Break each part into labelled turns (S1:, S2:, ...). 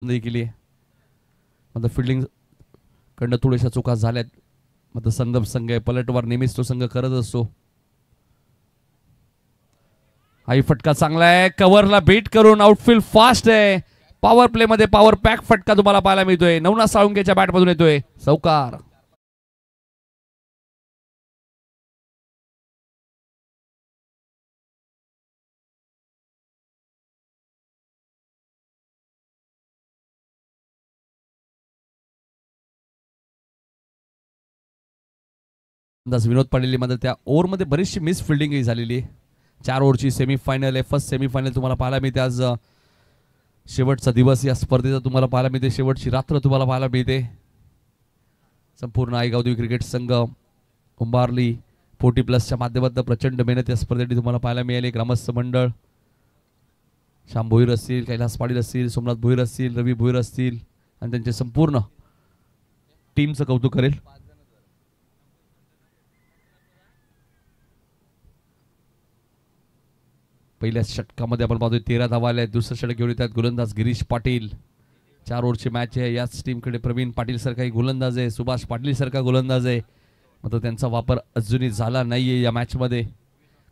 S1: केली आहे. आता फिल्डिंग कडनं थोड्याशा चुका झाल्यात. आता संदर्भ संघ आहे, पलटवार नेहमीच तो संघ करत असतो. हाही फटका चांगला आहे, कव्हरला बीट करून आउटफील्ड फास्ट आहे. पॉवर प्ले मध्ये पॉवर पॅक फटका तुम्हाला पाहायला मिळतोय. नवनाथ साळुंकेच्या बॅट मधून येतोय चौकार. विनोद पाटील मध्ये त्या ओव्हरमध्ये बरीचशी मिस फिल्डिंग झालेली आहे. 4 ओव्हरची सेमीफायनल आहे. फर्स्ट सेमीफायनल तुम्हाला पाहायला मिळते. आज शेवटचा दिवस या स्पर्धेचा तुम्हाला पाहायला मिळते. शेवटची रात्र तुम्हाला पाहायला मिळते. संपूर्ण आईगावदेवी क्रिकेट संघ उंबारली 40+ माध्यमातून प्रचंड मेहनत या स्पर्धेसाठी तुम्हाला पाहायला मिळाली. ग्रामस्थ मंडळ श्याम भोईर असतील, कैलास पाटील असतील, सोमनाथ भोईर असतील, रवी भोईर असतील आणि त्यांचे संपूर्ण टीमचं कौतुक करेल. पहिल्या षटकामध्ये आपण पाहतोय 13 धावा आल्या. दुसरं षटक घेऊन येतात गोलंदाज गिरीश पाटील. 4 ओव्हरची मॅच आहे. याच टीमकडे प्रवीण पाटील सारखा गोलंदाज आहे, सुभाष पाटील सारखा गोलंदाज आहे. मात्र त्यांचा वापर अजूनही झाला नाहीये या मॅच मध्ये.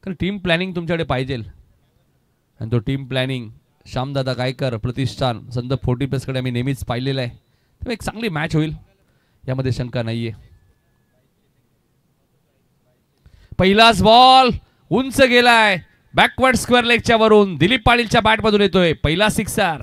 S1: कारण टीम प्लॅनिंग तुमच्याकडे पाहिजे आणि तो टीम प्लॅनिंग श्यामदादा गायकर प्रतिष्ठान संदर्भ 40+ कडे आम्ही नेहमीच पाहिलेला आहे. तेव्हा एक चांगली मॅच होईल यामध्ये शंका नाहीये. पहिलाच बॉल उंच गेलाय, बॅकवर्ड स्क्वेअर लेगच्या वरून दिलीप पाटीलच्या बॅट मधून येतोय पहिला सिक्सर.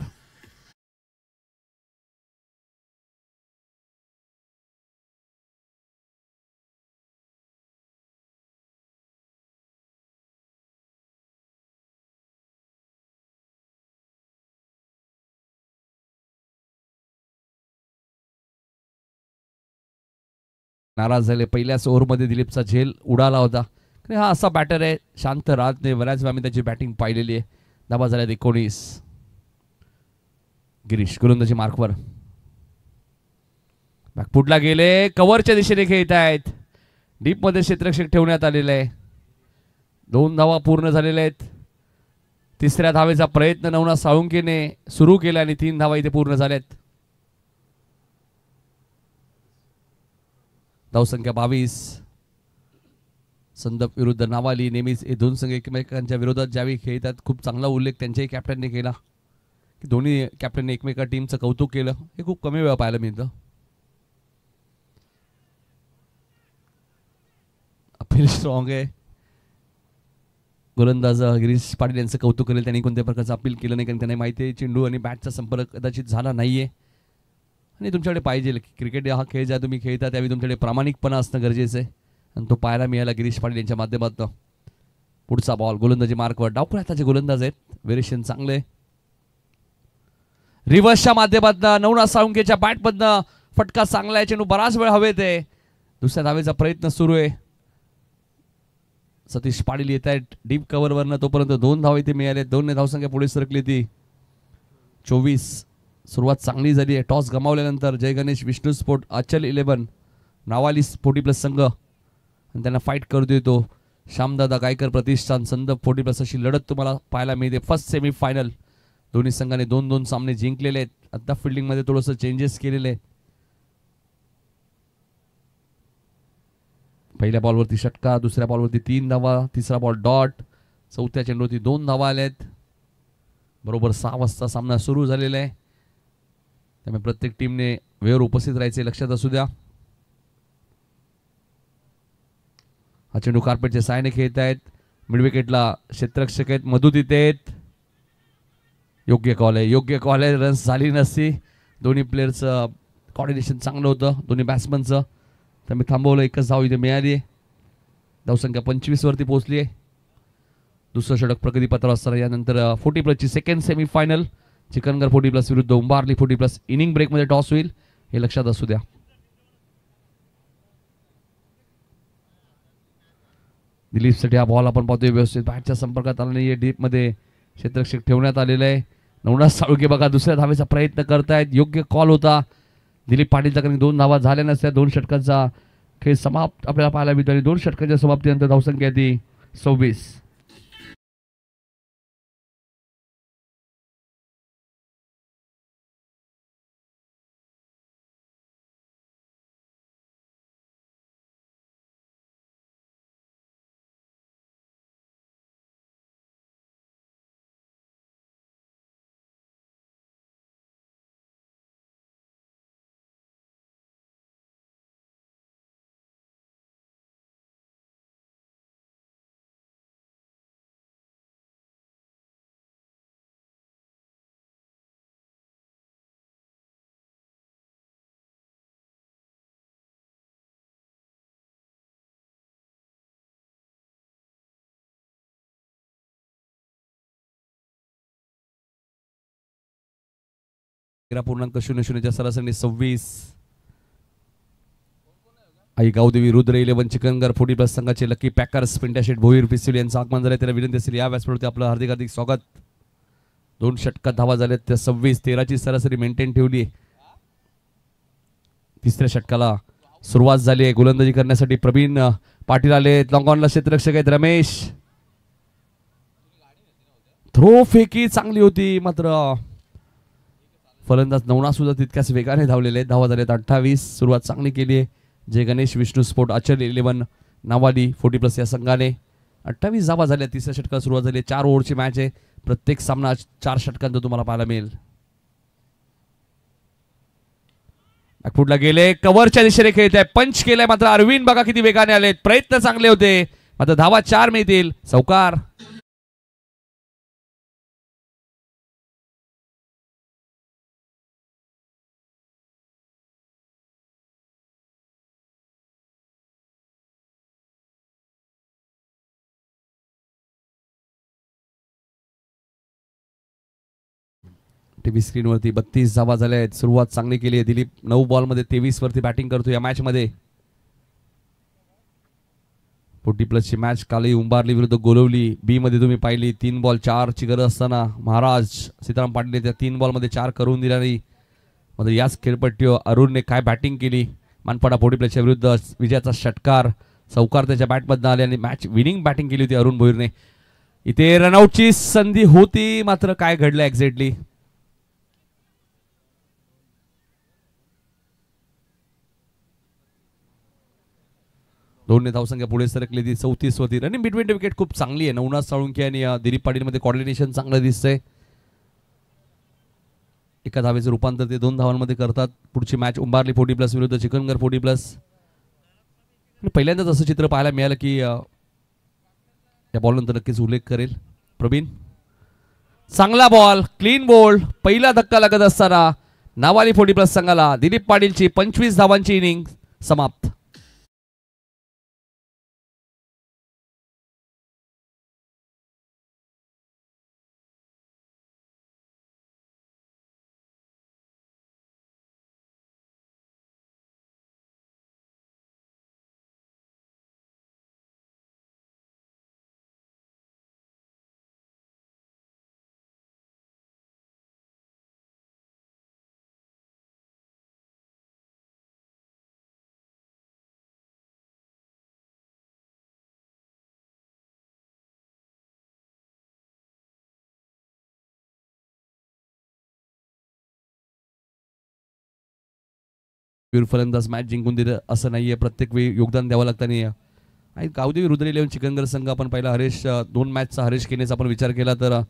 S1: नाराज झाले. पहिल्याच ओव्हरमध्ये दिलीपचा झेल उडाला होता. हा असा बॅटर आहे, शांत राहत नाही. बऱ्याच वेळा मी त्याची बॅटिंग पाहिलेली आहे. धावा झाल्यात 19. गिरीश गोलंदाजी मार्कवर बॅकफुटला गेले, कव्हरच्या दिशेने खेळत आहेत. डीप मध्ये क्षेत्ररक्षक ठेवण्यात आलेलं आहे. 2 धावा पूर्ण झालेल्या आहेत. तिसऱ्या धावेचा प्रयत्न नवनाथ साळुंकेने सुरू केला आणि 3 धावा इथे पूर्ण झाल्यात. धावसंख्या 22. संदप विरुद्ध नावाली. नेहमीच हे दोन संघ एकमेकांच्या विरोधात ज्यावेळी खेळतात खूप चांगला उल्लेख त्यांच्याही कॅप्टनने केला की दोन्ही कॅप्टनने एकमेका टीमचं कौतुक केलं. हे खूप कमी वेळा पाहायला मिळतं. अपील स्ट्रॉंग आहे. गोलंदाज गिरीश पाटील यांचं कौतुक करेल. त्यांनी कोणत्या प्रकारचं अपील केलं नाही कारण त्यांना माहिती आहे चेंडू आणि बॅटचा संपर्क कदाचित झाला नाहीये. आणि तुमच्याकडे पाहिजे क्रिकेट हा खेळ ज्या तुम्ही खेळता त्यावेळी तुमच्याकडे प्रामाणिकपणा असणं गरजेचं आहे आणि तो पाहायला मिळाला गिरीश पाटील यांच्या माध्यमातून. पुढचा बॉल गोलंदाजी मार्कवर. डावखुळे हाताचे गोलंदाज आहेत. व्हेरिएशन चांगले. रिव्हर्सच्या माध्यमातून नवनाथ साळुंकेच्या बॅटमधनं फटका चांगला आहे. चेंडू बराच वेळ हवेत आहे. दुसऱ्या धावेचा प्रयत्न सुरू आहे. सतीश पाटील येत आहेत डीप कव्हरवरनं. तोपर्यंत 2 धावा इथे मिळाले. 2 ने धावसंख्या पुढे सरकली ती 24. सुरुवात चांगली झाली आहे. टॉस गमावल्यानंतर जय गणेश विष्णू स्पोर्ट अचल 11 नावाली 40+ संघ आणि त्यांना फाईट करू देतो श्यामदादा गायकर प्रतिष्ठान संदप 40+ अशी लढत तुम्हाला पाहायला मिळते. फर्स्ट सेमीफायनल दोन्ही संघाने 2-2 सामने जिंकलेले आहेत. आता फिल्डिंग मध्ये थोडंसं चेंजेस केलेले आहेत. पहिल्या बॉलवरती षटका, दुसऱ्या बॉलवरती 3 धावा, तिसरा बॉल डॉट, चौथ्या चेंडूवरती 2 धावा आल्यात. बरोबर 6 वाजता सामना सुरू झालेला आहे. त्यामुळे प्रत्येक टीमने वेळेवर उपस्थित राहायचे लक्षात असू द्या. हा चेंडू कार्पेटच्या साहाय्याने खेळत आहेत. मिडविकेटला क्षेत्ररक्षक आहेत, मधू तिथे आहेत. योग्य कॉल आहे, योग्य कॉल आहे. रन्स झाली नसती. दोन्ही प्लेयरचं कॉर्डिनेशन चांगलं होतं दोन्ही बॅट्समनचं. त्यामुळे थांबवलं. 1च धाव इथे मिळाली आहे. धावसंख्या 25 वरती पोहोचली आहे. दुसरं षटक प्रगतीपत्र असताना यानंतर 40+ ची सेकंड सेमीफायनल चिकनगर 40+ विरुद्ध उंबारली 40+. इनिंग ब्रेकमध्ये टॉस होईल हे लक्षात असू द्या. दिलीपसाठी हा बॉल आपण पाहतोय व्यवस्थित बॅटच्या संपर्कात आला नाही. डीप मध्ये क्षेत्ररक्षक ठेवण्यात आलेलं आहे. नवनाथ साळुंके बघा दुसऱ्या धावेचा प्रयत्न करतायत. योग्य कॉल होता दिलीप पाटीलचा कारण 2 धावा झाल्या नसत्या. 2 षटकांचा खेळ समाप्त आपल्याला पाहायला मिळतो आणि 2 षटकांच्या समाप्तीनंतर धावसंख्या ती 26. 13.00च्या सरासरी 26. आई गावदेवी रुद्र 11 चिकनगर 40+ संघाचे लकी पॅकर्स पिंट्या शेट भोईर पिसिल यांचं आगमन झालं. त्याला विनंती असेल या व्यासपीठावरती आपलं हार्दिक हार्दिक स्वागत. 2 षटकात धावा झाल्यात त्या 26-13ची सरासरी मेंटेन ठेवली. तिसऱ्या षटकाला सुरुवात झाली आहे. गोलंदाजी करण्यासाठी प्रवीण पाटील आले. लॉंग ऑनला क्षेत्ररक्षक आहेत रमेश. थ्रो फेकी चांगली होती मात्र फलंदाज नवना सुद्धा तितक्याच वेगाने धावलेले आहेत. धावा झालेत 28. सुरुवात चांगली केली आहे जय गणेश विष्णू स्पोर्ट अचल 11 नावाली 40+ या संघाने. 28 धावा झाल्या. तिसऱ्या षटकाला सुरुवात झाली. 4 ओव्हरची मॅच आहे. प्रत्येक सामना 4 षटकांचा तुम्हाला पाहायला मिळेल. नागपूरला गेले कव्हरच्या दिशेने खेळत आहे. पंच केलाय मात्र अरविंद बघा किती वेगाने आलेत. प्रयत्न चांगले होते मात्र धावा 4 मिळतील. सौकार टीव्ही स्क्रीनवरती 32 धावा झाल्या आहेत. सुरुवात चांगली केली आहे. दिलीप 9 बॉलमध्ये 23 वरती बॅटिंग करतो या मॅच मध्ये. 40+ ची मॅच कालही उंबारली विरुद्ध गोलवली बी मध्ये तुम्ही पाहिली. 3 बॉल 4 ची गरज असताना महाराज सीताराम पाटील त्या 3 बॉलमध्ये 4 करून दिला नाही. मात्र याच खेळपट्टीवर अरुणने काय बॅटिंग केली. मानपाडा 40+ च्या विरुद्ध विजयाचा षटकार. सौकार त्याच्या बॅटमधून आले आणि मॅच विनिंग बॅटिंग केली होती अरुण भोईरने. इथे रनआउटची संधी होती मात्र काय घडलं एक्झॅक्टली. दोन्ही धावसंख्या पुढे सरकली ती 34 होती. रनिंग बिटवीन विकेट खूप चांगली आहे. नवनाथ साळुंके आणि दिलीप पाटील मध्ये कॉर्डिनेशन चांगलं दिसतंय. एका धावेचं रूपांतर ते 2 धावांमध्ये करतात. पुढची मॅच उंबारली 40+ विरुद्ध चिकनगर 40+. पहिल्यांदाच असं चित्र पाहायला मिळालं की या बॉलनंतर नक्कीच उल्लेख करेल प्रवीण. चांगला बॉल क्लीन बोल्ड. पहिला धक्का लागत असताना नावाली 40+ संघाला दिलीप पाटीलची 25 धावांची इनिंग समाप्त. फलंदाज मॅच जिंकून दिलं असं नाहीये. प्रत्येक वेळी योगदान द्यावं लागतं. आणि गावदेवी रुद्र 11 चिकनगर संघ आपण पहिला हरेश 2 मॅचचा हरेश केनेचा आपण विचार केला तर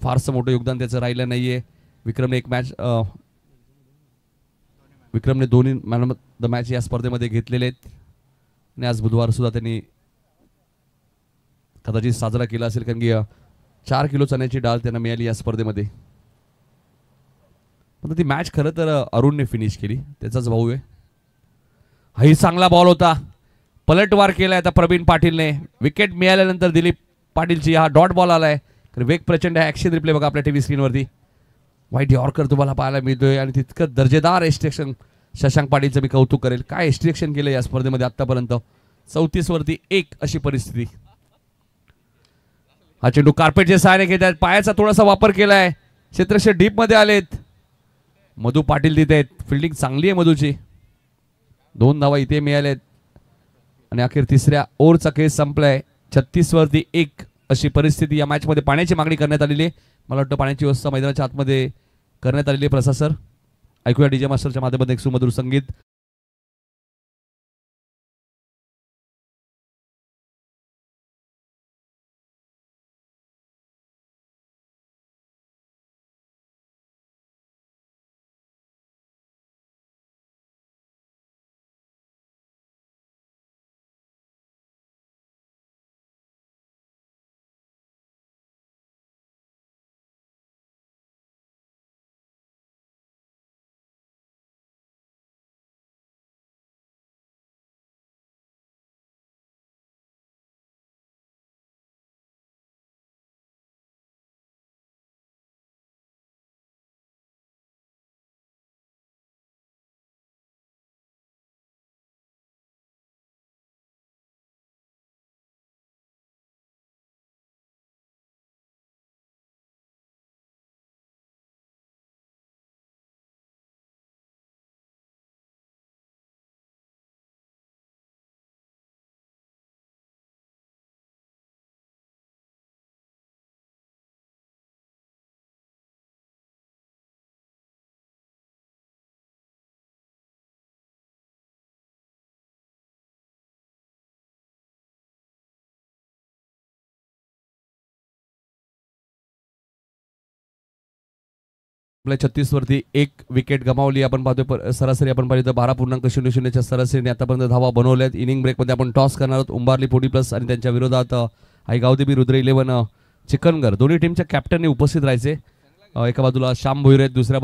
S1: फारसं मोठं योगदान त्याचं राहिलं नाहीये. विक्रमने एक मॅच विक्रमने दोन्ही मॅन ऑफ द मॅच या स्पर्धेमध्ये घेतलेले आहेत आणि आज बुधवार सुद्धा त्यांनी कदाचित साजरा केला असेल कारण की 4 किलो चण्याची डाळ त्यांना मिळाली या स्पर्धेमध्ये. पण ती मॅच खरं तर अरुणने फिनिश केली. त्याचाच भाऊ आहे. हाही चांगला बॉल होता. पलटवार केलाय आता प्रवीण पाटीलने. विकेट मिळाल्यानंतर दिलीप पाटीलची हा डॉट बॉल आलाय. वेग प्रचंड आहे. ॲक्शन रिप्ले बघा आपल्या टीव्ही स्क्रीनवरती. वाईट यॉर्कर तुम्हाला पाहायला मिळतोय आणि तितकं दर्जेदार एस्ट्रिक्शन शशांक पाटीलचं मी कौतुक करेल. काय एस्ट्रिक्शन केलं या स्पर्धेमध्ये आतापर्यंत. 34 वरती 1 अशी परिस्थिती. हा चेंडू कार्पेटच्या सहाय्याने घेत आहेत. पायाचा थोडासा वापर केलाय. क्षेत्रक्षक डीप मध्ये आलेत. मधु पाटील तिथे आहेत. फिल्डिंग चांगली आहे मधुची. 2 धावा इथे मिळालेत आणि अखेर तिसऱ्या ओव्हरचा खेळ संपलाय. 36 वरती 1 अशी परिस्थिती. या मॅच मध्ये पाण्याची मागणी करण्यात आलेली आहे. मला वाटतं पाण्याची व्यवस्था मैदानाच्या आतमध्ये करण्यात आलेली आहे. प्रसाद सर ऐकूया डीजे मास्टरच्या माध्यमातून एक सुमधुर संगीत. आपल्या 36 वरती एक विकेट गमावली. आपण पाहतोय सरासरी आपण पाहिलं 12.00च्या सरासरीने आतापर्यंत धावा बनवल्यात. इनिंग ब्रेकमध्ये आपण टॉस करणार आहोत उंबारली 40+ आणि त्यांच्या विरोधात आईगावदेवी रुद्र 11 चिकनगर. दोन्ही टीमच्या कॅप्टनने उपस्थित राहायचे. एका बाजूला श्याम भोईर आहेत, दुसऱ्या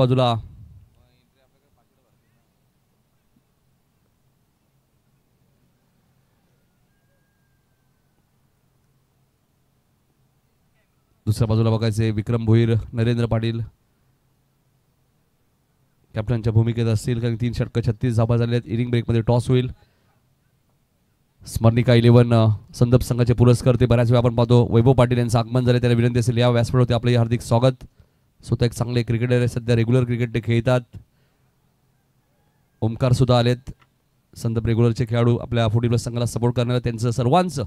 S1: बाजूला बघायचे विक्रम भोईर, नरेंद्र पाटील कॅप्टनच्या भूमिकेत असतील. कारण 3 षटक 36 धावा झाल्यात. इनिंग ब्रेकमध्ये टॉस होईल. स्मरणिका 11 संदप संघाचे पुरस्कर्ते बऱ्याच वेळा आपण पाहतो वैभव पाटील यांचं आगमन झाले. त्याला विनंती असेल या व्यासपीठावरती आपले हार्दिक स्वागत. स्वतः एक चांगले क्रिकेटर आहे, सध्या रेग्युलर क्रिकेट ते खेळतात. ओमकार सुद्धा आलेत, संदप रेग्युलरचे खेळाडू आपल्या 40+ संघाला सपोर्ट करणारे. त्यांचं सर्वांचं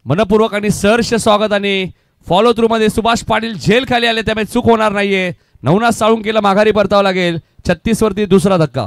S1: मनपूर्वक आणि सहर्ष स्वागत. आणि फॉलो थ्रू मध्ये सुभाष पाटील झेल खाली आले, त्यामुळे चूक होणार नाहीये. नवनाथ साळुंकेला माघारी परतावं लागेल. 36 वरती दुसरा धक्का.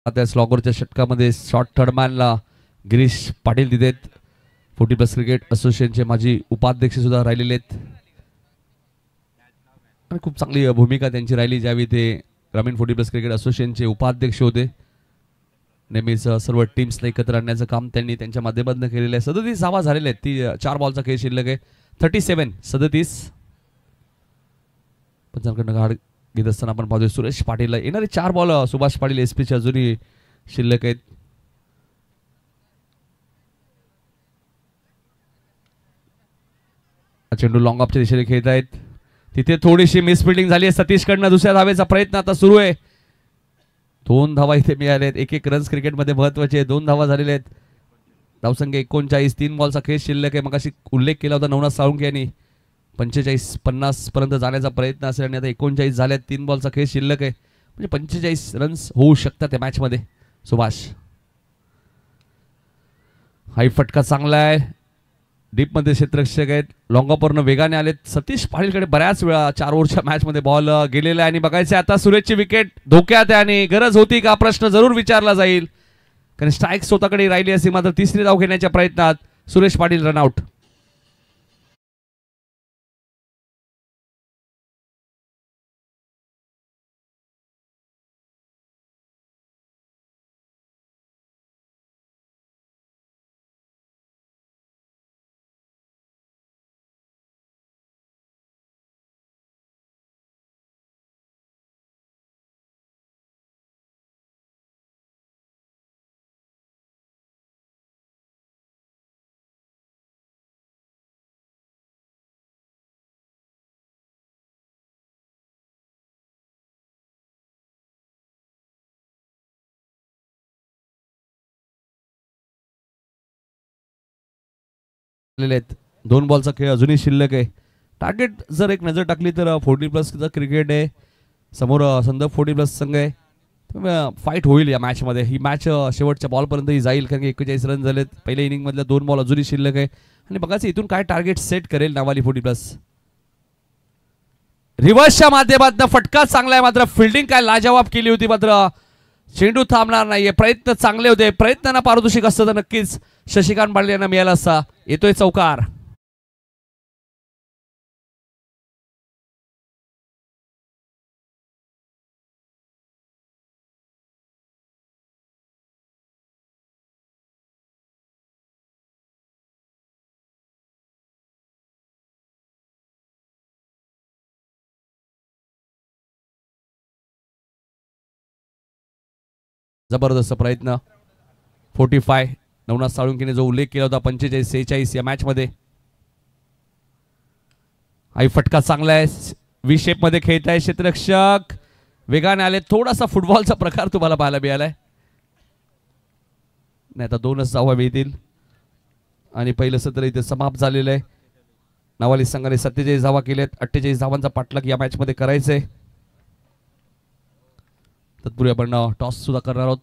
S1: त्या स्लॉगरच्या षटकामध्ये शॉर्ट थर्डमॅनला गिरीश पाटील दिलेत. 40+ क्रिकेट असोसिएशनचे माजी उपाध्यक्ष सुद्धा राहिलेले आहेत आणि खूप चांगली भूमिका त्यांची राहिली ज्यावेळी ते ग्रामीण 40+ क्रिकेट असोसिएशनचे उपाध्यक्ष होते. नेहमीच सर्व टीम्सला एकत्र आणण्याचं काम त्यांनी त्यांच्या माध्यमातून केलेलं आहे. 37 धावा झालेल्या आहेत. ती 4 बॉलचा खेळ शिल्लक आहे. 37 पंचांकडनं घाट घेत असताना आपण पाहतोय सुरेश पाटीलला येणारे 4 बॉल सुभाष पाटील एसपीचे अजूनही शिल्लक आहेत. चेंडू लॉंग ऑफच्या दिशेने खेळत आहेत. तिथे थोडीशी मिसफिल्डिंग झाली आहे सतीशकडनं. दुसऱ्या धावेचा प्रयत्न आता सुरू आहे. 2 धावा इथे मिळाल्या आहेत. 1-1 रन्स क्रिकेटमध्ये महत्वाचे. 2 धावा झालेल्या आहेत. धावसंख्या 39. 3 बॉलचा खेळ शिल्लक आहे. मग अशी उल्लेख केला होता नवनाथ साळुंके यांनी 45-50 पर्यंत जाण्याचा प्रयत्न असेल आणि आता 39 झाल्यात. 3 बॉलचा खेळ शिल्लक आहे. म्हणजे 45 रन्स होऊ शकतात त्या मॅच मध्ये. सुभाष हाई फटका चांगला आहे. डीप मध्ये क्षेत्ररक्षक आहेत. लॉंग ऑफवरनं वेगाने आलेत. सतीश पाटीलकडे बऱ्याच वेळा 4 ओव्हरच्या मॅच मध्ये बॉल गेलेला आहे आणि बघायचं आता सुरेशची विकेट धोक्यात आहे आणि गरज होती का प्रश्न जरूर विचारला जाईल. कारण स्ट्राईक स्वतःकडे राहिली असती मात्र तिसरी धाव घेण्याच्या प्रयत्नात सुरेश पाटील रनआउट. आहेत. 2 बॉलचा खेळ अजूनही शिल्लक आहे. टार्गेट जर एक नजर टाकली तर 40+ क्रिकेट आहे. समोर संदर्भ 40+ संघ आहे. फाईट होईल या मॅच मध्ये. ही मॅच शेवटच्या बॉलपर्यंत जाईल कारण 41 रन झालेत. पहिल्या इनिंग मधल्या 2 बॉल अजूनही शिल्लक आहे आणि बघायचं इथून काय टार्गेट सेट करेल नावाली 40+. रिव्हर्सच्या माध्यमातून फटका चांगला आहे मात्र फिल्डिंग काय लाजवाब केली होती. मात्र चेंडू थांबणार नाहीये. प्रयत्न चांगले होते. प्रयत्नांना पारितोषिक असतं तर नक्कीच शशिकांत पाटील यांना मिळाला असता. येतोय चौकार. जबरदस्त प्रयत्न. 45 नवनाथ साळुंकेने जो उल्लेख केला होता 45-46 या मॅच मध्ये. आई फटका चांगला आहे. व्ही शेप मध्ये खेळत आहे क्षेत्ररक्षक. वेगाने आले. थोडासा फुटबॉलचा प्रकार तुम्हाला पाहायला मिळालाय. नाही आता 2च धावा मिळतील आणि पहिलं सत्र इथे समाप्त झालेलं आहे. नवाली संघाने 47 धावा केल्यात. 48 धावांचा पाठलाग या मॅच मध्ये करायचंय. तत्पूर्वी आपण टॉस सुद्धा करणार आहोत.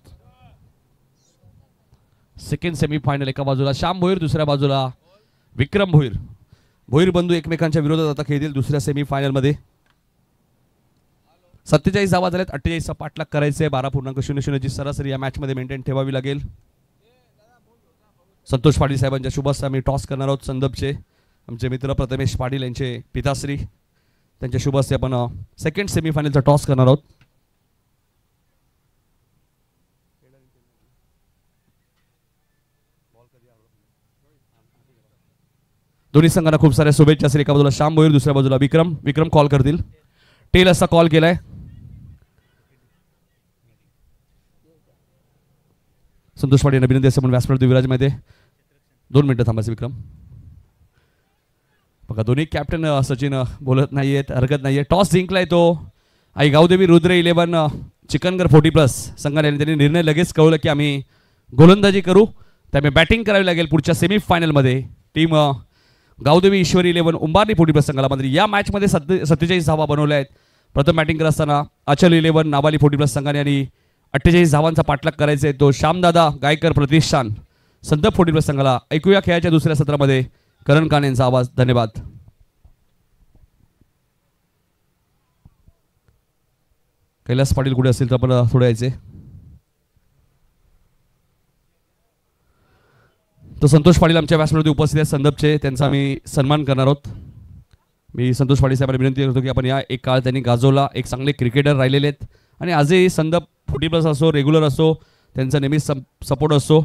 S1: सेकंड सेमीफायनल एका बाजूला श्याम भोईर, दुसऱ्या बाजूला विक्रम भोईर. भोईर बंधू एकमेकांच्या विरोधात आता खेळतील दुसऱ्या सेमीफायनल मध्ये. 47 धावा झाल्यात. 48 चा पाठलाग करायचे. 12.00 ची सरासरी या मॅच मध्ये मेंटेन ठेवावी लागेल. संतोष पाटील साहेबांच्या शुभ हस्ते आम्ही टॉस करणार आहोत. संदपचे आमचे मित्र प्रथमेश पाटील यांचे पिताश्री त्यांच्या शुभ हस्ते आपण सेकंड सेमीफायनलचा टॉस करणार आहोत. दोन्ही संघांना खूप साऱ्या शुभेच्छा असेल. एका बाजूला श्याम भोईर, दुसऱ्या बाजूला विक्रम कॉल करतील. टेल असा कॉल केलाय. संतोष पाटील अभिनंदन असे म्हणून व्यासपीठावर विराज मध्ये 2 मिनिटं थांबायचे. विक्रम बघा दोन्ही कॅप्टन सचिन बोलत नाहीयेत, हरकत नाहीये. टॉस जिंकलाय तो आई गावदेवी रुद्र 11 चिकनगर 40+ संघाने. त्यांनी निर्णय लगेच कळवलं की आम्ही गोलंदाजी करू, त्यामुळे बॅटिंग करावी लागेल पुढच्या सेमीफायनल मध्ये. टीम गावदेवी ईश्वरी 11 उंबारली 40+ संघाला. मात्र या मॅच मध्ये 47 धावा बनवल्या आहेत. प्रथम बॅटिंग करत असताना अचल 11 नाबाली 40+ संघाने आणि 48 धावांचा पाठलाग करायचा आहे. तो श्यामदादा गायकर प्रतिष्ठान संदप 40+ संघाला. ऐकूया खेळाच्या दुसऱ्या सत्रामध्ये करण कान यांचा आवाज. धन्यवाद. कैलास पाटील कुठे असतील तर आपण थोडे यायचे. तो संतोष पाटील आमच्या व्यासपीठावरती उपस्थित आहेत संदपचे. त्यांचा आम्ही सन्मान करणार आहोत. मी संतोष पाटील साहेबांना विनंती करतो की आपण या एक काळ त्यांनी गाजवला. एक चांगले क्रिकेटर राहिलेले आहेत आणि आजही संदप 40+ असो, रेग्युलर असो, त्यांचा नेहमीच सपोर्ट असतो.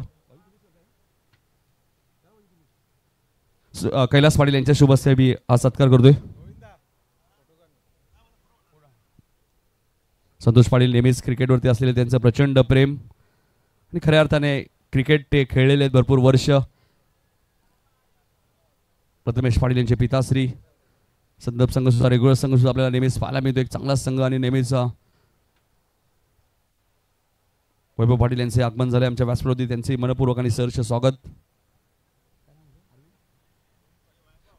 S1: कैलास पाटील यांच्या शुभ हस्ते मी हा सत्कार करतोय. संतोष पाटील नेहमीच क्रिकेटवरती असलेले त्यांचं प्रचंड प्रेम आणि खऱ्या अर्थाने क्रिकेट ते खेळलेले आहेत भरपूर वर्ष. प्रथमेश पाटील यांचे पिताश्री संदप संघ सुद्धा रेग्युलर संघ सुद्धा आपल्याला नेहमीच पाहायला मिळतो. एक चांगला संघ आणि नेहमीच वैभव पाटील यांचे आगमन झाले आमच्या व्यासपीठावरती. त्यांचे मनपूर्वक आणि सहर्ष स्वागत.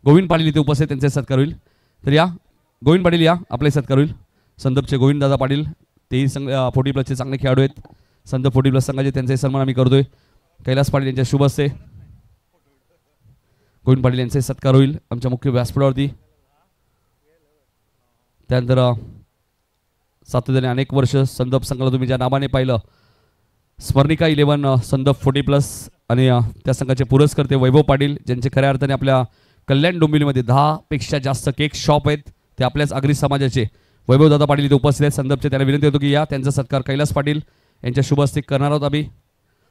S1: गोविंद पाटील इथे उपस्थित, त्यांचे सत्कार होईल. तर या गोविंद पाटील या, आपले सत्कार होईल. संदपचे गोविंद दादा पाटील तेही संघ 40+ चांगले खेळाडू आहेत. संदप 40+ संघाचे त्यांचे सन्मान आम्ही करतोय. कैलास पाटील यांच्या शुभ हस्ते गोविंद पाटील यांचे सत्कार होईल आमच्या मुख्य व्यासपीठावरती. त्यानंतर सातत्याने अनेक वर्ष संदप संघाला तुम्ही ज्या नावाने पाहिलं स्मरणिका 11 संदप 40+ आणि त्या संघाचे पुरस्कर्ते वैभव पाटील, ज्यांचे खऱ्या अर्थाने आपल्या कल्याण डोंबिवलीमध्ये 10 पेक्षा जास्त केक शॉप आहेत. ते आपल्याच आगरी समाजाचे वैभव दादा पाटील इथे उपस्थित आहेत संदपचे. त्यांना विनंती होतो की या त्यांचा सत्कार कैलास पाटील यांच्या शुभ हस्ते करणार आहोत आम्ही.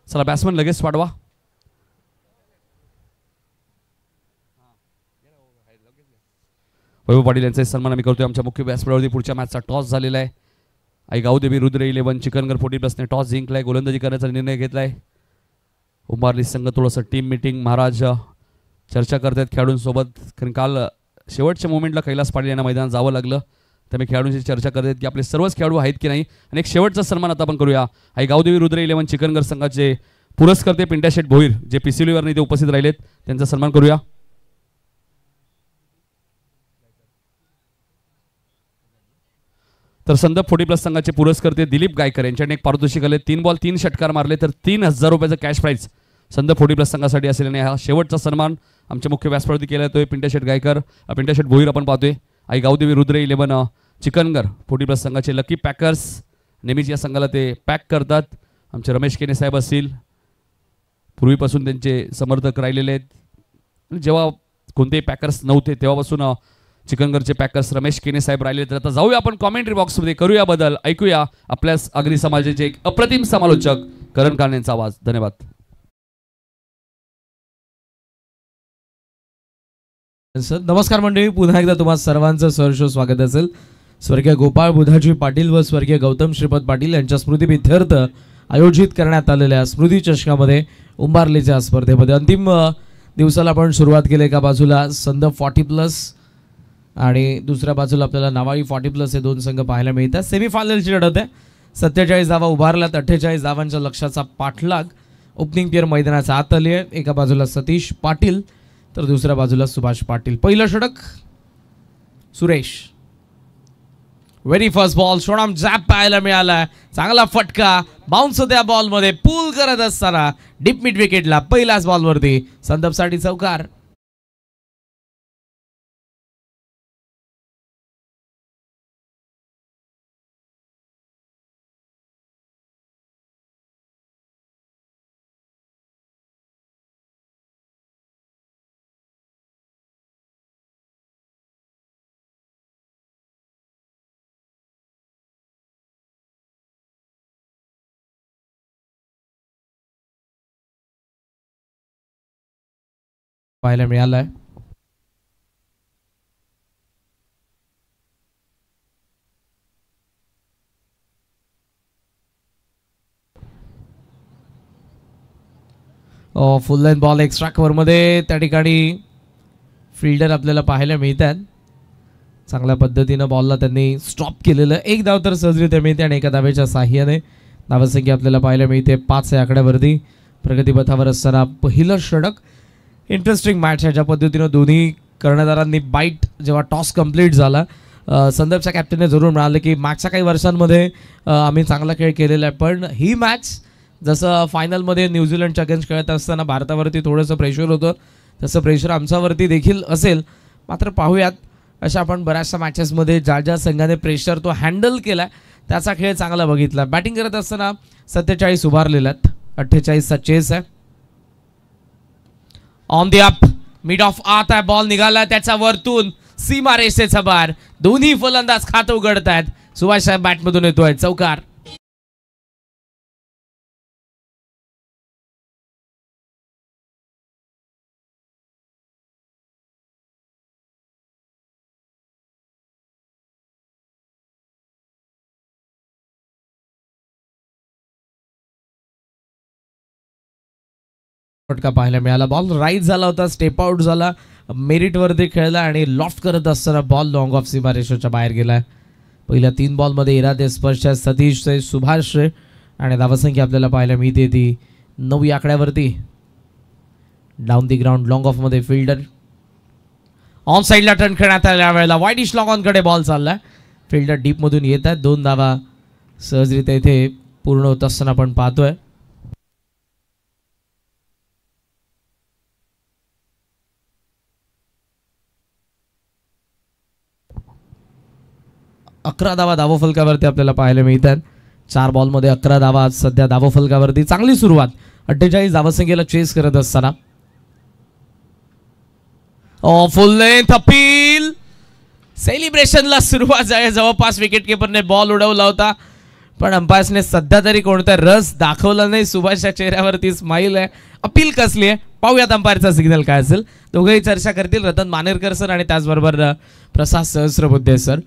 S1: चला बॅट्समन लगेच पाठवा. वैभव पाटील यांचा सन्मान आम्ही करतोय आमच्या मुख्य व्यासपीठावरती. पुढच्या मॅचचा टॉस झालेला आहे. आई गावदेवी रुद्र 11 चिकनगर 40+ ने टॉस जिंकलाय. गोलंदाजी करण्याचा निर्णय घेतलाय. उंबारली संघ थोडंसं टीम मीटिंग महाराज चर्चा करतात खेळाडूंसोबत, कारण काल शेवटच्या मोमेंटला कैलास पाटील यांना मैदानात जावं लागलं. त्यामुळे खेळाडूंची चर्चा करतात की आपले सर्वच खेळाडू आहेत की नाही. आणि एक शेवटचा सन्मान आता आपण करूया. आई गावदेवी रुद्र 11 चिकनगर संघाचे पुरस्कर्ते पिंट्या शेठ भोईर, जे पिसिलीवरने इथे उपस्थित राहिलेत, त्यांचा सन्मान करूया. तर संदप 40+ संघाचे पुरस्कर्ते दिलीप गायकर यांच्याकडे एक पारितोषिक आले. 3 बॉल 3 षटकार मारले तर 3000 रुपयाचं कॅश प्राईज संदप 40+ संघासाठी असलेला हा शेवटचा सन्मान आमच्या मुख्य व्यासपीठावरती केला जातोय. पिंट्या शेठ गायकर, पिंट्या शेठ भोईर आपण पाहतोय. आई गावदेवी रुद्र 11 चिकनगर 40+ संघाचे लकी पॅकर्स, नेहमीच या संघाला ते पॅक करतात. आमचे रमेश केने साहेब असतील, पूर्वीपासून त्यांचे समर्थक राहिलेले आहेत. जेव्हा कोणतेही पॅकर्स नव्हते तेव्हापासून चिकनगरचे पॅकर्स रमेश केने साहेब राहिले. तर आता जाऊया आपण कॉमेंट्री बॉक्समध्ये, करूया बदल. ऐकूया आपल्याच आगरी समाजाचे एक अप्रतिम समालोचक करण कान यांचा आवाज. धन्यवाद.
S2: सर नमस्कार मंडळी, पुन्हा एकदा तुम्हा सर्वांचं सहर्ष स्वागत असेल. स्वर्गीय गोपाळ बुधाजी पाटील व स्वर्गीय गौतम श्रीपद पाटील यांच्या स्मृतिप्रित्यर्थ आयोजित करण्यात आलेल्या स्मृती चषकामध्ये उंबारलीच्या स्पर्धेमध्ये अंतिम दिवसाला आपण सुरुवात केली. एका बाजूला संदप 40+ आणि दुसऱ्या बाजूला आपल्याला नावाळी 40+ हे दोन संघ पाहायला मिळतात. सेमीफायनलची लढत आहे. 47 धावा उभारल्यात. 48 धावांच्या लक्ष्याचा पाठलाग ओपनिंग पेअर मैदानाचा आत आली आहे. एका बाजूला सतीश पाटील तर दुसऱ्या बाजूला सुभाष पाटील. पहिलं षटक सुरेश. व्हेरी फर्स्ट बॉल शोणाम जॅप पाहायला मिळाला. चांगला फटका बाउन्स त्या बॉलमध्ये पूल करत असताना डीप मिड विकेटला पहिल्याच बॉलवरती संदपसाठी चौकार. पाहायला मिळालाय. फुल लाईन बॉल एक्स्ट्रा कव्हरमध्ये त्या ठिकाणी फिल्डर आपल्याला पाहायला मिळतात. चांगल्या पद्धतीनं बॉलला त्यांनी स्टॉप केलेलं. एक धाव तर सहजरित्या मिळते आणि एका धावेच्या साह्याने धावसंख्या आपल्याला पाहायला मिळते 5 या आकड्यावरती. प्रगतीपथावर असताना पहिलं षटक. इंटरेस्टिंग मॅच आहे. ज्या पद्धतीनं दोन्ही कर्णधारांनी बाईट जेव्हा टॉस कंप्लीट झाला संदर्भच्या कॅप्टनने जरूर म्हणाले की मागच्या काही वर्षांमध्ये आम्ही चांगला खेळ केलेला आहे, पण ही मॅच जसं फायनलमध्ये न्यूझीलंडच्या अगेन्स्ट खेळत असताना भारतावरती थोडंसं प्रेशर होतं तसं प्रेशर आमच्यावरती देखील असेल. मात्र पाहूयात अशा आपण बऱ्याचशा मॅचेसमध्ये ज्या ज्या संघाने प्रेशर तो हँडल केला त्याचा खेळ चांगला बघितला. बॅटिंग करत असताना 47 उभारलेल्यात. 48चा चेस आहे. On the up mid of आत आहे. बॉल निघाला त्याच्या वरतून सीमा रेषेचा बार. दोन्ही फलंदाज खातं उघडत आहेत. सुभाष साहेब बॅटमधून येतोय चौकार. फटका पाहायला मिळाला. बॉल राईट झाला होता. स्टेप आउट झाला. मेरिट वरती खेळला आणि लॉफ्ट करत असताना बॉल लॉंग ऑफ सीमा रेषेच्या बाहेर गेला. पहिल्या 3 बॉलमध्ये इरादे स्पर्श सतीश से सुभाष आणि धावसंख्या आपल्याला पाहायला मिळते ती 9 या आकड्यावरती. Down the ground long off मध्ये फिल्डर ऑन साईडला टर्न करण्यात आल्या वेळेला वाईडिश लॉंग ऑन कडे बॉल चाललाय. फिल्डर डीप मधून येत आहेत. 2 धावा सहजरित्या इथे पूर्ण होत असताना आपण पाहतोय. अकरा धावा धावफलकावरती आपल्याला पाहायला मिळतात. 4 बॉलमध्ये 11 धावा सध्या धावफलकावरती. चांगली सुरुवात. 48 धावसंख्येला चेस करत असताना फुल लेंथ अपील. सेलिब्रेशनला सुरुवात झाली. जवळपास विकेट किपरने बॉल उडवला होता पण अंपायर्सने सध्या तरी कोणता रस दाखवला नाही. सुभाषच्या चेहऱ्यावरती स्माईल आहे. अपील कसली आहे पाहूयात. अंपायरचा सिग्नल काय असेल. दोघेही चर्चा करतील. रतन मानेरकर सर आणि त्याचबरोबर प्रसाद सहस्रबुद्धे सर.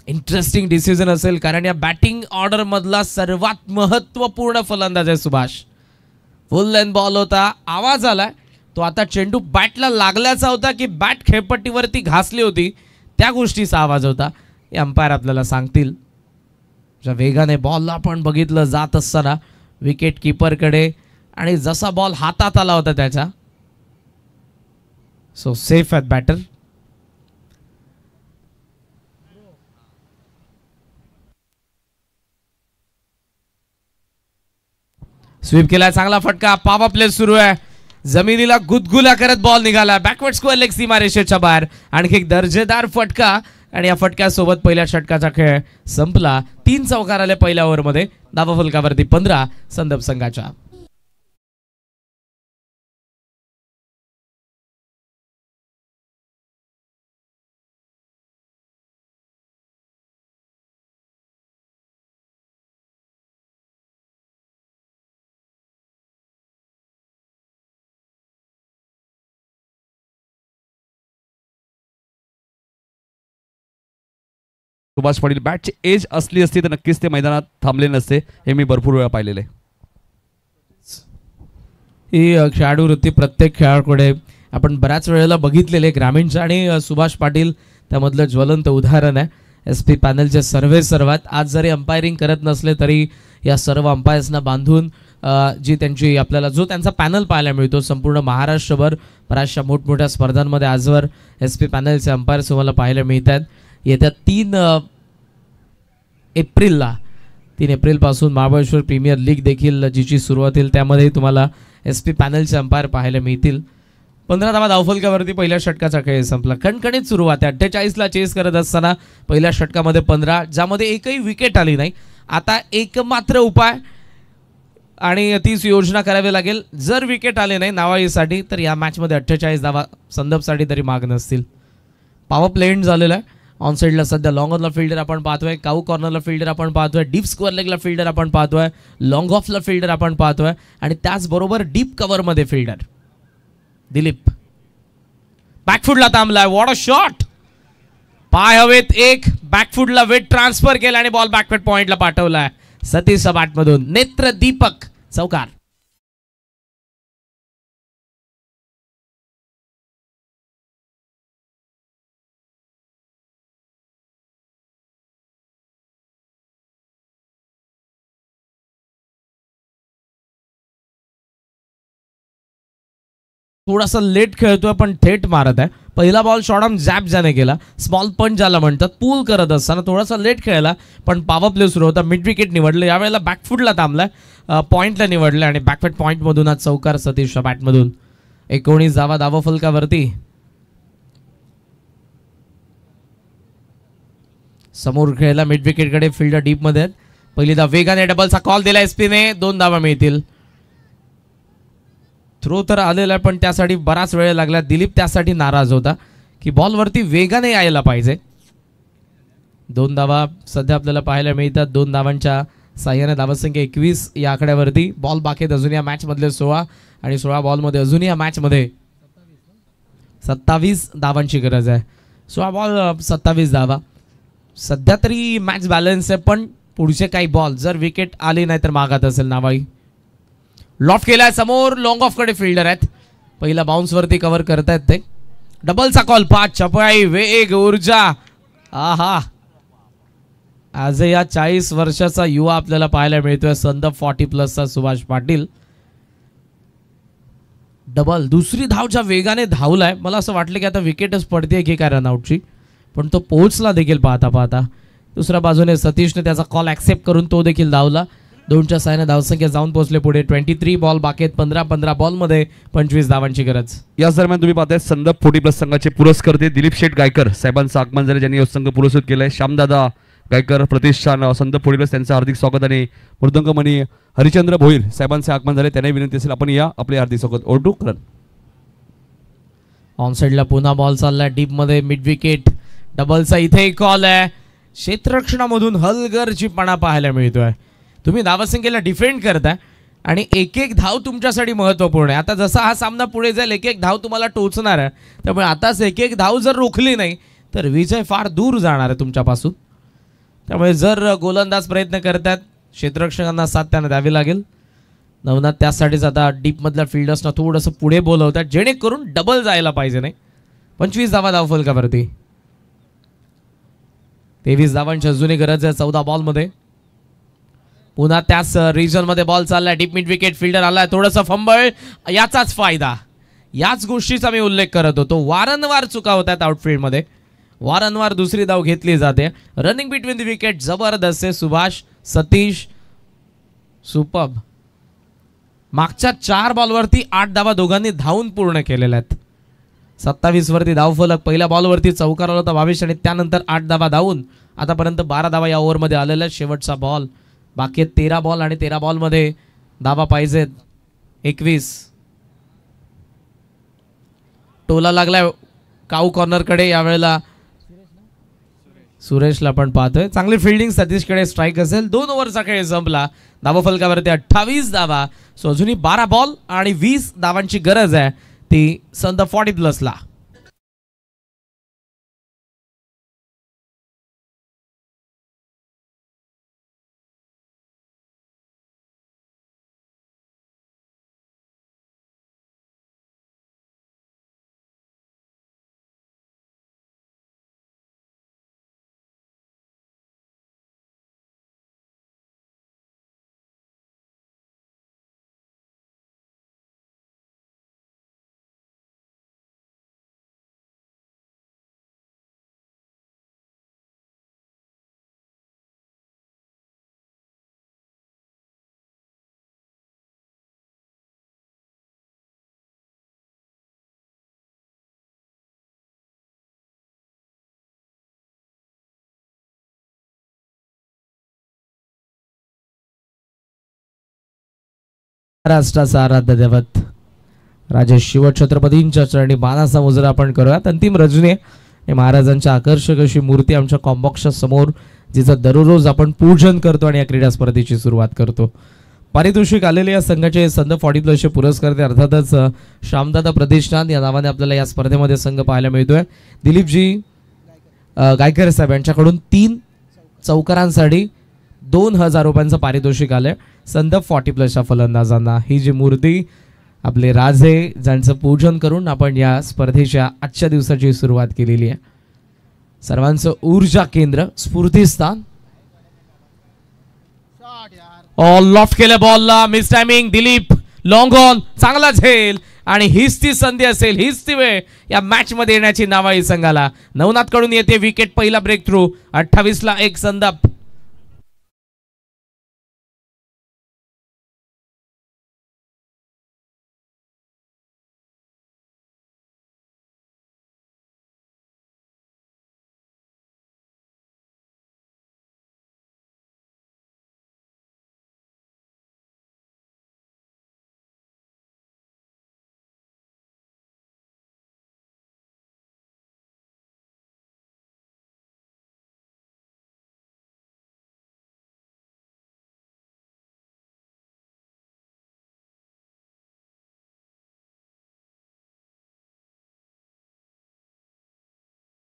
S2: इंटरेस्टिंग डिसिजन असेल कारण या बॅटिंग ऑर्डर मधला सर्वात महत्वपूर्ण फलंदाज आहे सुभाष. फुल लेंथ बॉल होता. आवाज आलाय तो आता चेंडू बॅटला लागल्याचा होता की बॅट खेळपट्टीवरती घासली होती त्या गोष्टीचा आवाज होता. हे अंपायर आपल्याला सांगतील. ज्या वेगाने बॉलला आपण बघितलं जात असताना विकेट किपरकडे आणि जसा बॉल हातात आला होता त्याच्या. So safe at batter. Sweep केला. चांगला फटका. पावा प्ले सुरू आहे. जमिनीला गुदगुल्या करत बॉल निघाला. बॅकवर्ड स्क्वेअर लेग सीमा रेषेच्या बाहेर. आणखी एक दर्जेदार फटका आणि या फटक्यासोबत पहिल्या षटकाचा खेळ संपला. 3 चौकार आले पहिल्या ओव्हरमध्ये. धावफलकावरती 15 संदप संघाच्या.
S1: सुभाष पाटील बॅटची एज असली असती तर नक्कीच ते मैदानात थांबले नसते, हे मी भरपूर वेळा पाहिलेलं आहे.
S2: ही खेळाडू वृत्ती प्रत्येक खेळाडूकडे आपण बऱ्याच वेळेला बघितलेले. ग्रामीणचं आणि सुभाष पाटील त्यामधलं ज्वलंत उदाहरण आहे. SP पॅनलचे सर्वात आज जरी अंपायरिंग करत नसले तरी या सर्व अंपायर्सना बांधून जी त्यांची आपल्याला जो त्यांचा पॅनल पाहायला मिळतो संपूर्ण महाराष्ट्रभर बऱ्याचशा मोठमोठ्या स्पर्धांमध्ये आजवर SP पॅनलचे अंपायर्स तुम्हाला पाहायला मिळतात. येत्या 3 एप्रिलपासून महाबळेश्वर प्रीमियर लीग देखील जिची सुरुवात होईल त्यामध्ये तुम्हाला SP पॅनलचे अंपायर पाहायला मिळतील. 15 धावा धावफलकावरती पहिल्या षटकाचा खेळ संपला. कणकणीत सुरुवात आहे. 48ला चेस करत असताना पहिल्या षटकामध्ये 15 ज्यामध्ये एकही विकेट आली नाही. आता एकमात्र उपाय आणि तीच योजना करावी लागेल. जर विकेट आले नाही नावाईसाठी तर या मॅचमध्ये 48 धावा संदपसाठी तरी माग नसतील. पॉवर प्ले एंड झालेला आहे. ऑन साईडला सध्या लॉंग ऑनला फिल्डर आपण पाहतोय, काऊ कॉर्नरला फिल्डर आपण पाहतोय, डीप स्क्वेअर लेगला फिल्डर आपण पाहतोय, लॉंग ऑफला फिल्डर आपण पाहतोय आणि त्याचबरोबर डीप कव्हरमध्ये फिल्डर दिलीप. बॅकफुटला थांबलाय. What a shot. पाय हवेत एक, बॅकफुटला वेट ट्रान्सफर केला आणि बॉल बॅकफुट पॉइंटला पाठवलाय. सतीश सबाटमधून नेत्र दीपक चौकार. थोडासा लेट खेळतोय पण थेट मारत आहे. पहिला बॉल शॉर्ट जॅप ज्याने केला, स्मॉल पंच ज्याला म्हणतात, पूल करत असताना थोडासा लेट खेळला पण पॉवर प्ले सुरू होता. मिड विकेट निवडलं. यावेळेला बॅकफुटला थांबलाय, पॉइंटला निवडलं आणि बॅकफुट पॉइंटमधून आज चौकार सतीश बॅटमधून. 19 धावा धावफलकावरती. समोर खेळला मिड विकेटकडे, फिल्डर डीपमध्ये. पहिली धाव वेगाने डबलचा कॉल दिला एसपीने. 2 धावा मिळतील. थ्रो तर आलेला आहे पण त्यासाठी बराच वेळ लागला. दिलीप त्यासाठी नाराज होता की बॉलवरती वेगाने यायला पाहिजे. 2 धावा सध्या आपल्याला पाहायला मिळतात. 2 धावांच्या साह्याने धावसंख्या 21 या आकड्यावरती. बॉल बाकी अजून या मॅचमधले 16 आणि 16 बॉलमध्ये अजून या मॅचमध्ये 27 धावांची गरज आहे. 16 बॉल 27 धावा. सध्या तरी मॅच बॅलन्स आहे पण पुढचे काही बॉल जर विकेट आली नाही तर मागात असेल नावाई. लॉफ्ट केलाय समोर, लॉंग ऑफ कडे फिल्डर आहेत. पहिला बाउन्स वरती कव्हर करतायत ते. डबलचा कॉल. 5 चपळाई, वेग, ऊर्जा. आहा, आज या 40 वर्षाचा युवा आपल्याला पाहायला मिळतोय. संदप 40+ सुभाष पाटील. डबल दुसरी धावच्या वेगाने धावलाय. मला असं वाटलं की आता विकेटच पडते की काय रनआउटची, पण तो पोहोचला देखील पाहता पाहता. दुसऱ्या बाजूने सतीशने त्याचा कॉल ऍक्सेप्ट करून तो देखील धावला. 2च्या साह्याने धावसंख्या जाऊन पोहोचले पुढे. 23 बॉल बाकी आहेत. 15 बॉलमध्ये 25 धावांची गरज.
S1: याच दरम्यान तुम्ही पाहताय संदप 40+ संघाचे पुरस्कर्ते दिलीप शेठ गायकर साहेबांचं आगमन झाले, ज्यांनी संघ पुरस्कृत केलाय. श्यामदादा गायकर प्रतिष्ठान संदप 40+ त्यांचं हार्दिक स्वागत आणि मृदंगमणी हरिचंद्र भोईर साहेबांचे आगमन झाले, त्यांनाही विनंती असेल आपण या आपले हार्दिक स्वागत. ओटू रन.
S2: ऑन साईडला पुन्हा बॉल चाललाय डीप मध्ये. मिड विकेट डबलचा इथे कॉल आहे. क्षेत्ररक्षणामधून हलगर्जीपणा पाहायला मिळतोय. तुम्ही धावसंख्येला डिफेंड करताय आणि एक धाव तुमच्यासाठी महत्त्वपूर्ण आहे. आता जसा हा सामना पुढे जाईल एक धाव तुम्हाला टोचणार आहे. त्यामुळे आताच एक धाव जर रोखली नाही तर विजय फार दूर जाणार आहे तुमच्यापासून. त्यामुळे जर गोलंदाज प्रयत्न करतात क्षेत्ररक्षकांना साथ त्यांना द्यावी लागेल. नवनाथ त्यासाठीच आता डीपमधल्या फिल्डर्सना थोडंसं पुढे बोलवतात जेणेकरून डबल जायला पाहिजे नाही. 25 धावा धावफलकावरती. 23 धावांची अजूनही गरज आहे 14 बॉलमध्ये. पुन्हा त्याच रिजनमध्ये बॉल चाललाय. डीप मिड विकेट फिल्डर आलाय. थोडंसं फंबळ. याचाच फायदा. याच गोष्टीचा मी उल्लेख करत होतो. वारंवार चुका होतात आउटफील्डमध्ये. वारंवार दुसरी धाव घेतली जाते. रनिंग बिटवीन द विकेट जबरदस्त आहे. सुभाष सतीश सुपर्ब. मागच्या 4 बॉलवरती 8 धावा दोघांनी धावून पूर्ण केलेल्या आहेत. 27 वरती धावफलक. पहिल्या बॉलवरती चौकार आला होता 22 आणि त्यानंतर 8 धावा धावून आतापर्यंत 12 धावा या ओव्हरमध्ये आलेल्या आहेत. शेवटचा बॉल बाकी 13 बॉल आणि 13 बॉलमध्ये धावा पाहिजेत 21. टोला लागलाय काऊ कॉर्नरकडे. यावेळेला सुरेशला पण पाहतोय. चांगली फिल्डिंग सतीशकडे. स्ट्राईक असेल. 2 ओव्हरचा खेळ संपला. धावफलकावरती 28 धावा. सो अजूनही 12 बॉल आणि 20 धावांची गरज आहे ती संदप 40+ ला. महाराष्ट्राचा आराध्य दैवत राजे शिवछत्रपतींच्या चरणी मानाचा मुजरा आपण करूयात. अंतिम रजनी आणि महाराजांच्या आकर्षक अशी मूर्ती आमच्या कॉम्बॉक्सच्या समोर, जिचं दररोज आपण पूजन करतो आणि या क्रीडा स्पर्धेची सुरुवात करतो. पारितोषिक आलेले या संघाचे संघ 40+ पुरस्कार अर्थातच श्यामदादा प्रतिष्ठान या नावाने आपल्याला या स्पर्धेमध्ये संघ पाहायला मिळतोय. दिलीपजी गायकर साहेब यांच्याकडून 3 चौकारांसाठी 2000 रुपयांचं पारितोषिक आलंय. संघ 40+ फलंदाजांना ही जी मूर्ती आपले राजे ज्यांचं पूजन करून आपण या स्पर्धेच्या आजच्या दिवसाची सुरुवात केलेली आहे. सर्वांचं ऊर्जा केंद्र स्फूर्तिस्थान. लॉफ्ट केलं बॉलला, miss timing. Dilip long on, चांगला झेल आणि हीच ती संधी असेल, हीच ती वेळ या मॅच मध्ये येण्याची नावाई संघाला. नवनाथ कडून येते विकेट, पहिला ब्रेक थ्रू. 28 ला 1 संदप.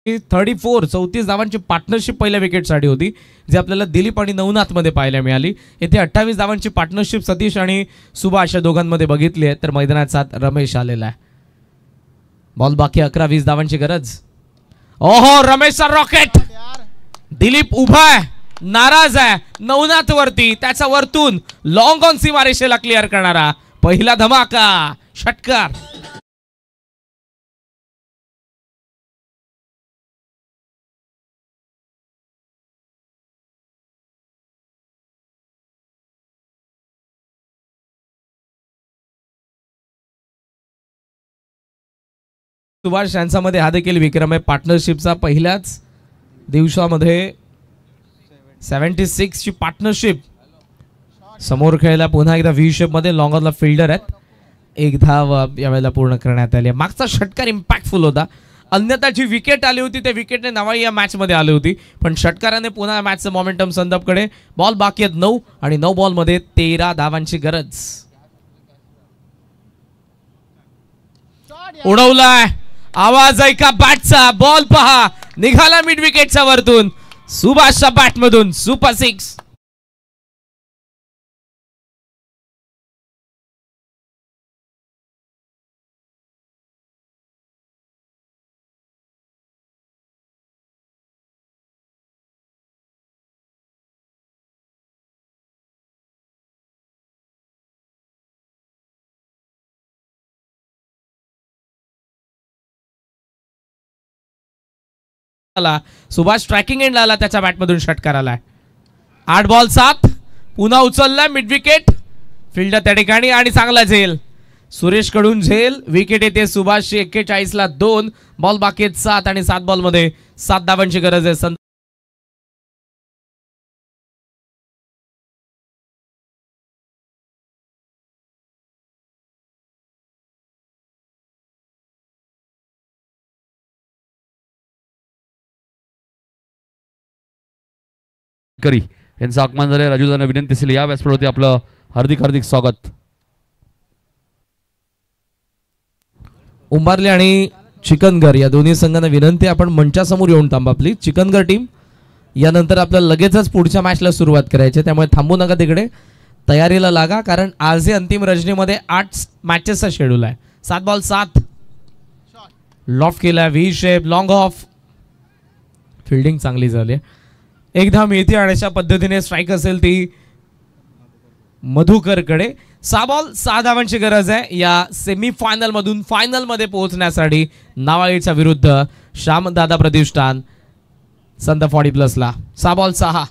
S2: ही 34 धावांची पार्टनरशिप पहिल्या विकेटसाठी होती, जी आपल्याला दिलीप आणि नवनाथ मध्ये पाहायला मिळाली. येथे 28 धावांची पार्टनरशिप सतीश आणि सुभाष या दोघांमध्ये बघितली आहे. तर मैदानात 7 रमेश आलेला आहे. बॉल बाकी 11-20 धावांची गरज. ओहो, रमेशचा रॉकेट. दिलीप उभा आहे, नाराज आहे नवनाथ वरती. त्याचा वरतून लॉंग ऑन सीमारेषेला क्लिअर करणारा पहिला धमाका षटकार. सुभाष यांच्यामध्ये हा देखील विक्रम आहे पार्टनरशिपचा. पहिल्याच दिवसामध्ये 76 ची पार्टनरशिप. समोर खेळायला पुन्हा एकदा व्ही शेप मध्ये लॉंग ऑनला फिल्डर आहेत. 1 धाव यावेळेला पूर्ण करण्यात आली. मागचा षटकार इम्पॅक्टफुल होता. अन्यथा जी विकेट आली होती त्या विकेटने नावाई या मॅच मध्ये आली होती, पण षटकाराने पुन्हा मॅचचं मोमेंटम संदपकडे. बॉल बाकी आहेत 9 आणि 9 बॉल मध्ये 13 धावांची गरज. उडवलाय, आवाज ऐका बॅटचा. बॉल पहा, निघाला मिड विकेटच्या वरतून. सुभाषच्या बॅट मधून सुपर 6. सुभाष ट्रॅकिंग एंड आला, त्याच्या बॅटमधून षटकार आलाय. 8 बॉल 7. पुन्हा उचलला मिड विकेट. फिल्डर त्या ठिकाणी आणि चांगला झेल. सुरेश कडून झेल. विकेट येते सुभाषची. 41 ला 2. बॉल बाकी आहेत 7 आणि 7 बॉल मध्ये 7 धावांची गरज आहे.
S1: करी यांचं आगमन झाले. राजूदाना विनंती असेल या व्यासपीठावरती आपलं हार्दिक हार्दिक स्वागत.
S2: उंबारले आणि चिकनगर या दोन्ही संघांना विनंती, आपण मंचासमोर येऊन थांबा प्लीज. चिकनगर टीम, यानंतर आपल्याला लगेचच पुढच्या मॅचला सुरुवात करायची, त्यामुळे थांबू नका, तिकडे तयारीला लागा. कारण आज अंतिम रजनीमध्ये 8 मॅचेसचा शेड्यूल आहे. 7 बॉल 7. लॉफ्ट केला, V shape, long of. Fielding चांगली झाली. एकदा मिळते आणि अशा पद्धतीने स्ट्राईक असेल ती मधुकरकडे. 6 बॉल 6 धावांची गरज आहे या सेमीफायनल मधून फायनल मध्ये पोहोचण्यासाठी नावाईच्या विरुद्ध श्यामदादा प्रतिष्ठान संत 40+ ला. 6 बॉल 6.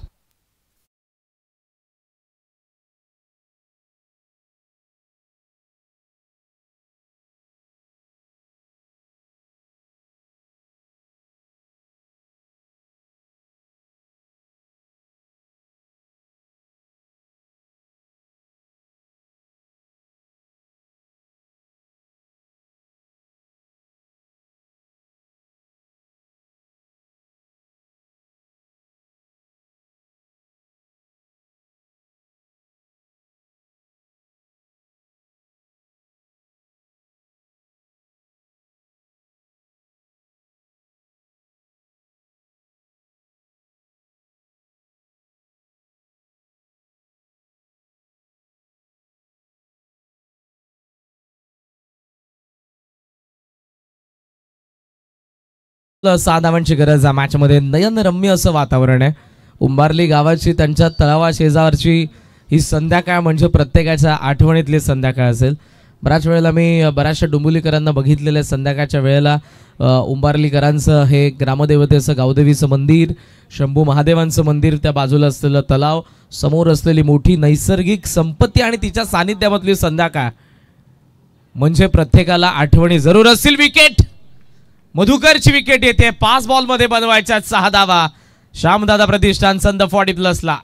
S2: 6 धावांची गरज आहे मॅचमध्ये. नयनरम्य असं वातावरण आहे. उंबारली गावाची त्यांच्या तलावा शेजारची ही संध्याकाळ म्हणजे प्रत्येकाच्या आठवणीतली संध्याकाळ असेल. बऱ्याच वेळेला मी बऱ्याचशा डोंबिवलीकरांना बघितलेलं आहे संध्याकाळच्या वेळेला उंबारलीकरांचं हे ग्रामदेवतेचं गावदेवीचं मंदिर, शंभू महादेवांचं मंदिर, त्या बाजूला असलेलं तलाव, समोर असलेली मोठी नैसर्गिक संपत्ती आणि तिच्या सानिध्यामधली संध्याकाळ म्हणजे प्रत्येकाला आठवणी जरूर असतील. विकेट, मधुकरची विकेट येते. 5 बॉलमध्ये बनवायच्या 6 धावा. श्यामदादा प्रतिष्ठान संद 40+ला.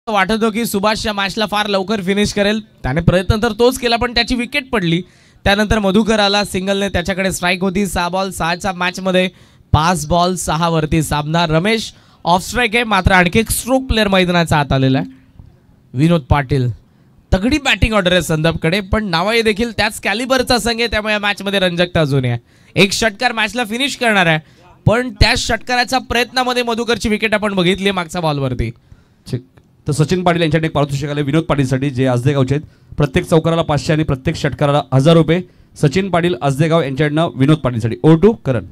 S2: वाटत होतं की सुभाष या मॅचला फार लवकर फिनिश करेल. त्याने प्रयत्न तर तोच केला पण त्याची विकेट पडली. त्यानंतर मधुकर आला, सिंगलने त्याच्याकडे स्ट्राईक होती. 6 बॉल 6च्या मॅचमध्ये 5 बॉल 6 वरती सामना. रमेश ऑफ स्ट्राईक आहे, मात्र आणखी एक स्ट्रोक प्लेअर मैदानाचा हात आलेला आहे. विनोद पाटील. तगडी बॅटिंग ऑर्डर आहे संदपकडे, पण नावाई देखील त्याच कॅलिबरचा संघ आहे, त्यामुळे या मॅचमध्ये रंजकता अजून आहे. एक षटकार मॅचला फिनिश करणार आहे, पण त्या षटकाराच्या प्रयत्नामध्ये मधुकरची विकेट आपण बघितली मागच्या बॉलवरती.
S1: तर सचिन पाटील यांच्याकडे एक पारितोषिक आले विनोद पाटीलसाठी, जे आजदेगावचे आहेत. प्रत्येक चौकाराला 500 आणि प्रत्येक षटकाराला 1000 रुपये. सचिन पाटील आजदेगाव यांच्याकडनं विनोद पाटीलसाठी. O2 करण.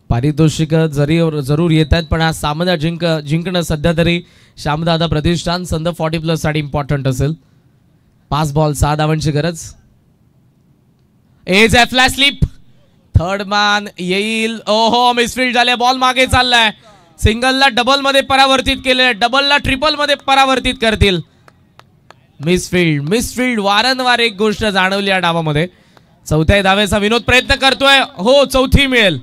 S2: पारितोषिक जरूर येत आहेत, पण हा सामना जिंकणं सध्या तरी श्यामदादा प्रतिष्ठान संद 40+ साठी इम्पॉर्टंट असेल. 5 बॉल 6 धावांची गरज. Edge flash slip. Third man येईल. ओहो, मिसफील्ड झाले. बॉल मागे चाललाय. सिंगलला डबल मध्ये परावर्तित केले, डबलला ट्रिपल मध्ये परावर्तित करतील. मिसफील्ड वारंवार एक गोष्ट जाणवली या डावामध्ये. 4थ्या धावेचा विनोद प्रयत्न करतोय. हो, 4थी मिळेल.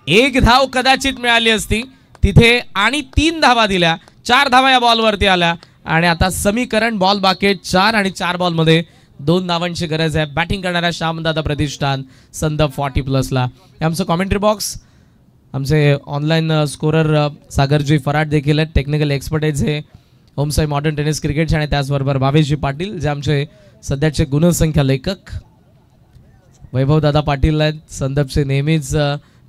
S2: 1 धाव कदाचित मिळाली असती तिथे आणि 3 धावा दिल्या. 4 धावा या बॉलवरती आल्या आणि आता समीकरण बॉल बाकी 4 आणि 4 बॉलमध्ये 2 धावांची गरज आहे. बॅटिंग करणाऱ्या श्यामदादा प्रतिष्ठान संद 40+ला. आमचं कॉमेंट्री बॉक्स, आमचे ऑनलाईन स्कोरर सागरजी फराट देखील आहेत. टेक्निकल एक्सपर्टाईज हे होमसाई मॉडर्न टेनिस क्रिकेटचे आणि त्याचबरोबर भावेशजी पाटील जे आमचे सध्याचे गुणसंख्या लेखक. वैभवदादा पाटील आहेत, संदपचे नेहमीच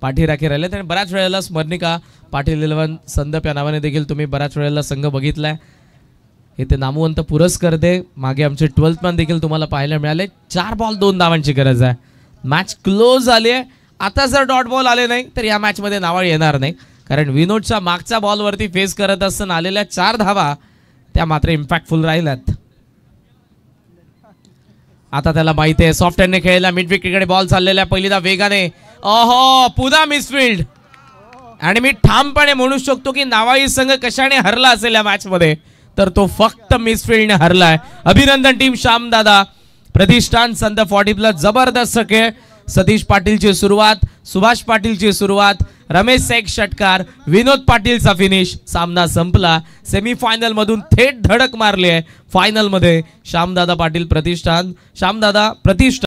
S2: पाठीराखे राहिले आणि बऱ्याच वेळेला स्मरणिका पाटील 11 संदप या नावाने देखील तुम्ही बऱ्याच वेळेला संघ बघितलाय. हे ते नामवंत पुरस्कर्ते. मागे आमचे 12th मॅन देखील तुम्हाला पाहायला मिळाले. 4 बॉल 2 धावांची गरज आहे. मॅच क्लोज झाली आहे. आता जर डॉट बॉल आले नाही तर या मॅचमध्ये नावाळ येणार नाही, कारण विनोदच्या मागच्या बॉलवरती फेस करत असताना आलेल्या 4 धावा त्या मात्र इम्पॅक्टफुल राहिल्यात. आता त्याला माहिती आहे सॉफ्ट हँडने खेळायला. मिड विकेटकडे बॉल चाललेला पहिलीदा वेगाने. ओहो, पुन्हा मिसफील्ड. आणि मी ठामपणे म्हणू शकतो की नावाई संघ कशाने हरला असेल या मॅचमध्ये, तर तो फक्त मिसफील्डने हरलाय. अभिनंदन टीम श्यामदादा प्रतिष्ठान संद 40+. जबरदस्त खेळ. सतीश पाटीलची सुरुवात, सुभाष पाटीलची सुरुवात, रमेश एक षटकार, विनोद पाटीलचा फिनिश. सामना संपला. सेमीफायनल मधून थेट धडक मारली आहे फायनल मध्ये. श्यामदादा प्रतिष्ठान